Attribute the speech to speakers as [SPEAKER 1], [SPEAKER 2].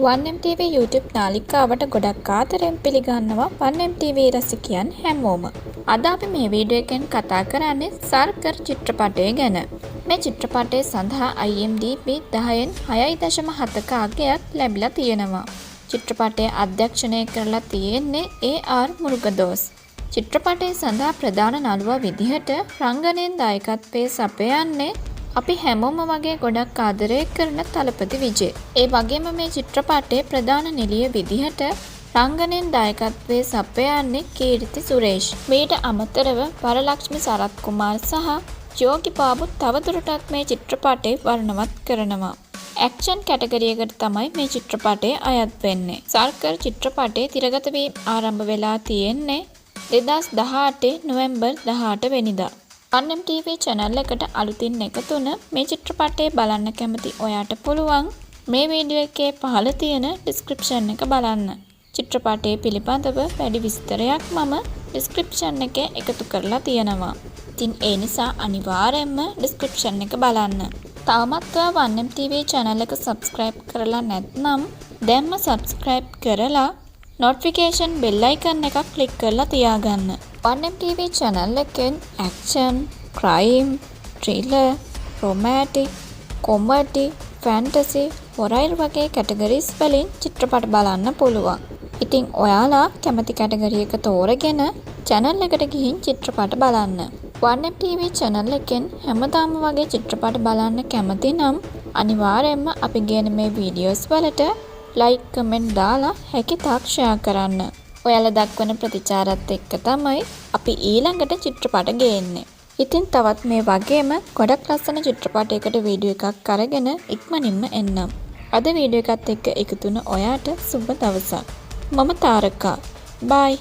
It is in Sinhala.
[SPEAKER 1] 1MTV YouTube නාලිකාවට ගොඩක් ආදරෙන් පිළිගන්නවා 1MTV රසිකයන් හැමෝම. අද අපි මේ වීඩියෝ එකෙන් කතා කරන්නේ සර්කර් චිත්‍රපටය ගැන. මේ චිත්‍රපටය සඳහා IMDb 10න් 6.7ක අගයක් ලැබිලා තියෙනවා. චිත්‍රපටය අධ්‍යක්ෂණය කරලා තියෙන්නේ AR මුරුගදෝස්. චිත්‍රපටය සඳහා ප්‍රධාන නළුවා විදිහට රංගනයෙන් දායකත්වයේ සපයන්නේ අපි හැමෝම වගේ ගොඩක් ආදරය කරන තලපති විජේ. ඒ වගේම මේ චිත්‍රපටයේ ප්‍රධාන නිළිය විදිහට රංගනයෙන් දායකත්වයේ සපයන්නේ කීර්ති සුරේෂ්. මීට අමතරව වරලක්ෂ්මි සරත් කුමාර් සහ ජෝගි බාබු තවදුරටත් මේ චිත්‍රපටය වර්ණවත් කරනවා. ඇක්ෂන් කැටගරියකට තමයි මේ චිත්‍රපටය අයත් වෙන්නේ. සර්කර් චිත්‍රපටයේ තිරගත වීම ආරම්භ වෙලා තියෙන්නේ 2018 නොවැම්බර් 18 වෙනිදා. 1MTV channel එකට අලුතින් එකතුන මේ චිත්‍රපටය බලන්න කැමති ඔයාට පුළුවන් මේ වීඩියෝ එකේ පහළ තියෙන description එක බලන්න. චිත්‍රපටය පිළිබඳව වැඩි විස්තරයක් මම description එකේ එකතු කරලා තියෙනවා. ඉතින් ඒ නිසා අනිවාර්යයෙන්ම description එක බලන්න. තවමත් ඔයා 1MTV channel එක subscribe කරලා නැත්නම් දැන්ම subscribe කරලා notification bell icon එකක් click කරලා තියාගන්න. 1MTV channel එකෙන් action, crime, thriller, romantic, comedy, fantasy, horror වගේ categories වලින් චිත්‍රපට බලන්න පුළුවන්. ඉතින් ඔයාලා කැමති category එක තෝරගෙන channel එකට ගිහින් චිත්‍රපට බලන්න. 1MTV channel එකෙන් හැමදාම වගේ චිත්‍රපට බලන්න කැමති නම් අනිවාර්යයෙන්ම අපි ගෙන මේ videos වලට like, comment දාලා හැකි තාක් share කරන්න. ඔයාලා දක්වන ප්‍රතිචාරات එක්ක තමයි අපි ඊළඟට චිත්‍රපට ගේන්නේ. ඉතින් තවත් මේ වගේම ගොඩක් ලස්සන චිත්‍රපටයකට වීඩියෝ එකක් අරගෙන ඉක්මනින්ම එන්නම්. අද වීඩියෝ එකත් එක්ක එකතුන ඔයාට සුබ දවසක්. මම තාරකා. bye.